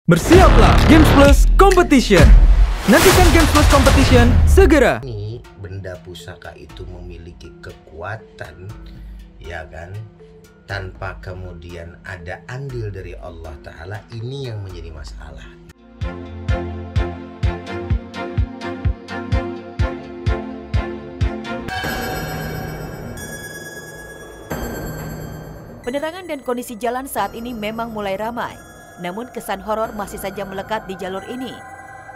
Bersiaplah Games Plus Competition. Nantikan Games Plus Competition segera. Ini benda pusaka itu memiliki kekuatan, ya kan? Tanpa kemudian ada andil dari Allah Ta'ala, ini yang menjadi masalah. Penerangan dan kondisi jalan saat ini memang mulai ramai. Namun kesan horor masih saja melekat di jalur ini.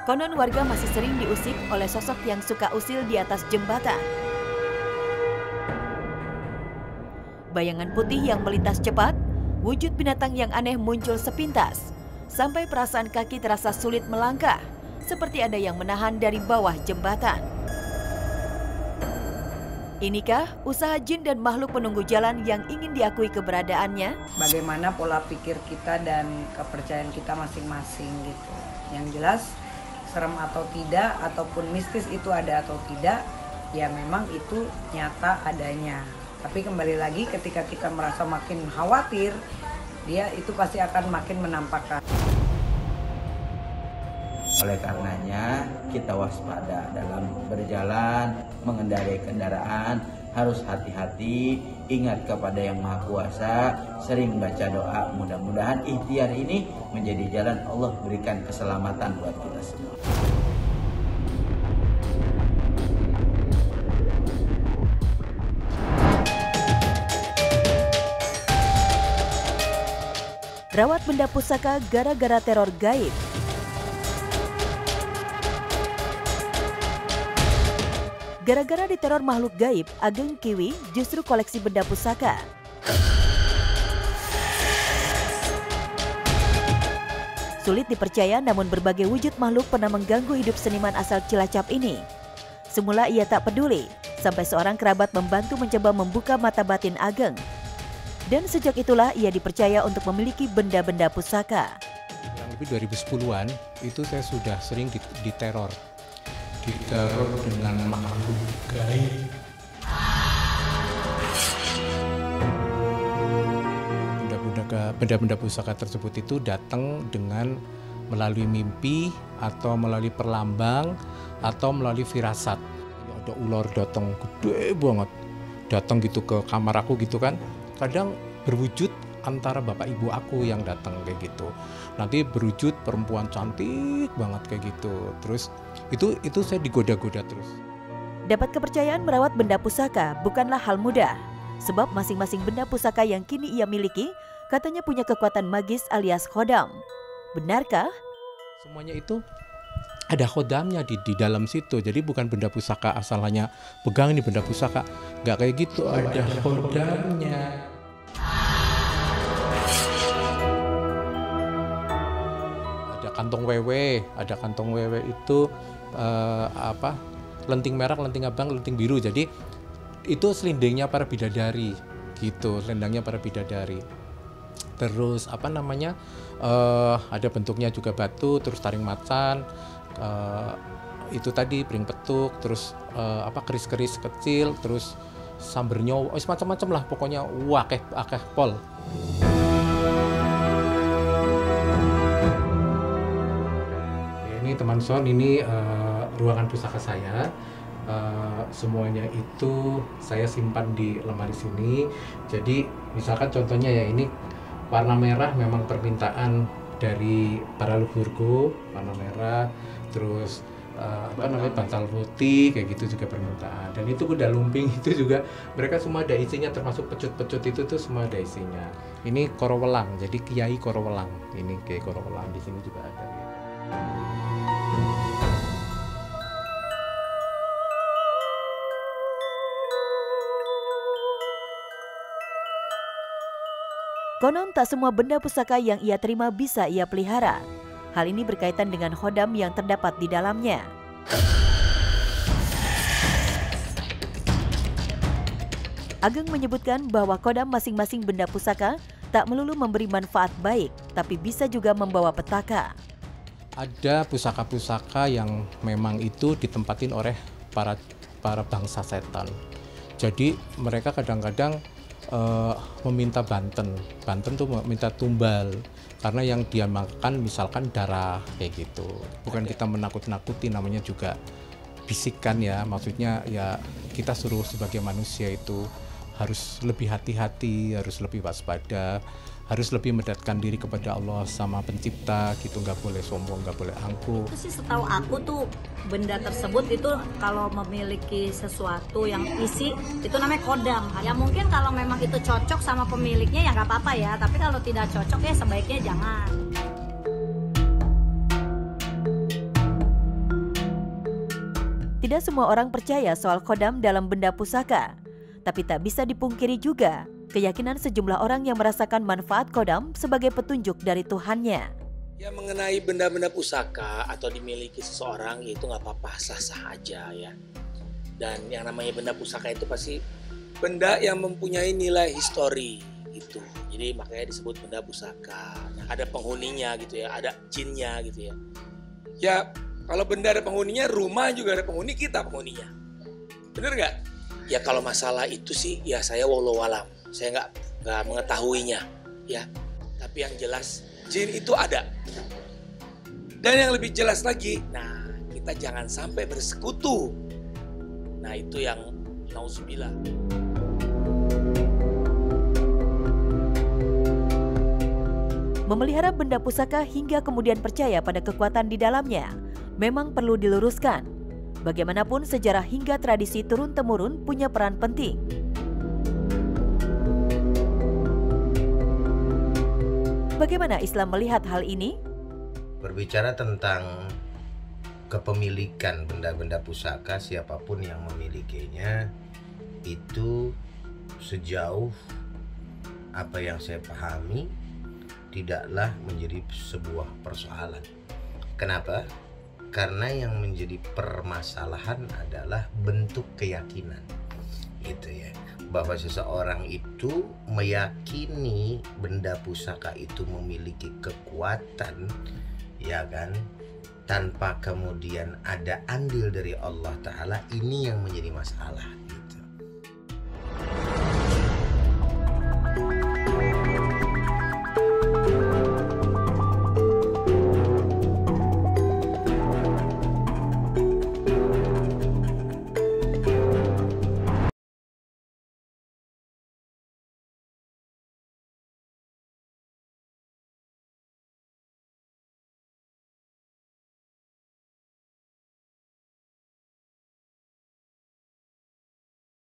Konon warga masih sering diusik oleh sosok yang suka usil di atas jembatan. Bayangan putih yang melintas cepat, wujud binatang yang aneh muncul sepintas, sampai perasaan kaki terasa sulit melangkah, seperti ada yang menahan dari bawah jembatan. Inikah usaha jin dan makhluk penunggu jalan yang ingin diakui keberadaannya? Bagaimana pola pikir kita dan kepercayaan kita masing-masing gitu. Yang jelas serem atau tidak, ataupun mistis itu ada atau tidak, ya memang itu nyata adanya. Tapi kembali lagi ketika kita merasa makin khawatir, dia itu pasti akan makin menampakkan. Oleh karenanya kita waspada dalam berjalan, mengendarai kendaraan, harus hati-hati, ingat kepada Yang Maha Kuasa, sering baca doa, mudah-mudahan ikhtiar ini menjadi jalan Allah berikan keselamatan buat kita semua. Rawat benda pusaka gara-gara teror gaib. Gara-gara diteror makhluk gaib, Ageng Kiwi justru koleksi benda pusaka. Sulit dipercaya, namun berbagai wujud makhluk pernah mengganggu hidup seniman asal Cilacap ini. Semula ia tak peduli, sampai seorang kerabat membantu mencoba membuka mata batin Ageng. Dan sejak itulah ia dipercaya untuk memiliki benda-benda pusaka. Kurang lebih 2010-an itu saya sudah sering diteror dengan makhluk gaib. Benda-benda pusaka tersebut itu datang dengan melalui mimpi atau melalui perlambang atau melalui firasat. Ada ular datang gede banget, datang gitu ke kamar aku gitu kan. Kadang berwujud antara bapak ibu aku yang datang kayak gitu. Nanti berwujud perempuan cantik banget kayak gitu. Terus itu saya digoda-goda terus. Dapat kepercayaan merawat benda pusaka bukanlah hal mudah. Sebab masing-masing benda pusaka yang kini ia miliki katanya punya kekuatan magis alias khodam. Benarkah? Semuanya itu ada khodamnya di dalam situ. Jadi bukan benda pusaka asal hanya pegang ini benda pusaka. Nggak kayak gitu, ada khodamnya. Ada kantong wewe itu lenting merah, lenting abang, lenting biru. Jadi itu selindingnya para bidadari gitu, selendangnya para bidadari. Terus ada bentuknya juga batu, terus taring macan, itu tadi piring petuk, terus keris-keris kecil, terus sambernya, macam-macam lah pokoknya, akeh pol. Ini teman Son, ini ruangan pusaka saya. Semuanya itu saya simpan di lemari sini. Jadi misalkan contohnya ya, ini warna merah memang permintaan dari para leluhurku, warna merah. Terus bantal putih kayak gitu juga permintaan. Dan itu kuda lumping itu juga mereka semua ada isinya, termasuk pecut-pecut itu tuh semua ada isinya. Ini korowelang, jadi Kiai Korowelang. Ini Kiai Korowelang, di sini juga ada. Konon tak semua benda pusaka yang ia terima bisa ia pelihara. Hal ini berkaitan dengan khodam yang terdapat di dalamnya. Ageng menyebutkan bahwa khodam masing-masing benda pusaka tak melulu memberi manfaat baik, tapi bisa juga membawa petaka. Ada pusaka-pusaka yang memang itu ditempatin oleh para bangsa setan. Jadi mereka kadang-kadang meminta banten tuh meminta tumbal, karena yang dia makan misalkan darah kayak gitu. Bukan kita menakut-nakuti, namanya juga bisikan ya, maksudnya ya kita suruh sebagai manusia itu harus lebih hati-hati, harus lebih waspada, harus lebih mendekatkan diri kepada Allah sama pencipta gitu, nggak boleh sombong, nggak boleh angkuh. Itu sih setahu aku tuh benda tersebut itu kalau memiliki sesuatu yang isi itu namanya kodam. Ya mungkin kalau memang itu cocok sama pemiliknya ya nggak apa-apa ya, tapi kalau tidak cocok ya sebaiknya jangan. Tidak semua orang percaya soal kodam dalam benda pusaka. Tapi tak bisa dipungkiri juga keyakinan sejumlah orang yang merasakan manfaat kodam sebagai petunjuk dari Tuhannya. Ya mengenai benda-benda pusaka atau dimiliki seseorang itu nggak apa-apa, sah-sah aja ya. Dan yang namanya benda pusaka itu pasti benda yang mempunyai nilai histori gitu. Jadi makanya disebut benda pusaka. Nah, ada penghuninya gitu ya, ada jinnya gitu ya. Ya kalau benda ada penghuninya, rumah juga ada penghuni, kita penghuninya. Bener nggak? Ya kalau masalah itu sih ya saya wallahu alam, saya nggak mengetahuinya ya. Tapi yang jelas jin itu ada. Dan yang lebih jelas lagi, nah kita jangan sampai bersekutu. Nah itu yang nauzubillah. Memelihara benda pusaka hingga kemudian percaya pada kekuatan di dalamnya memang perlu diluruskan. Bagaimanapun sejarah hingga tradisi turun-temurun punya peran penting. Bagaimana Islam melihat hal ini? Berbicara tentang kepemilikan benda-benda pusaka, siapapun yang memilikinya, itu sejauh apa yang saya pahami tidaklah menjadi sebuah persoalan. Kenapa? Karena yang menjadi permasalahan adalah bentuk keyakinan, gitu ya, bahwa seseorang itu meyakini benda pusaka itu memiliki kekuatan, ya kan, tanpa kemudian ada andil dari Allah Ta'ala. Ini yang menjadi masalah.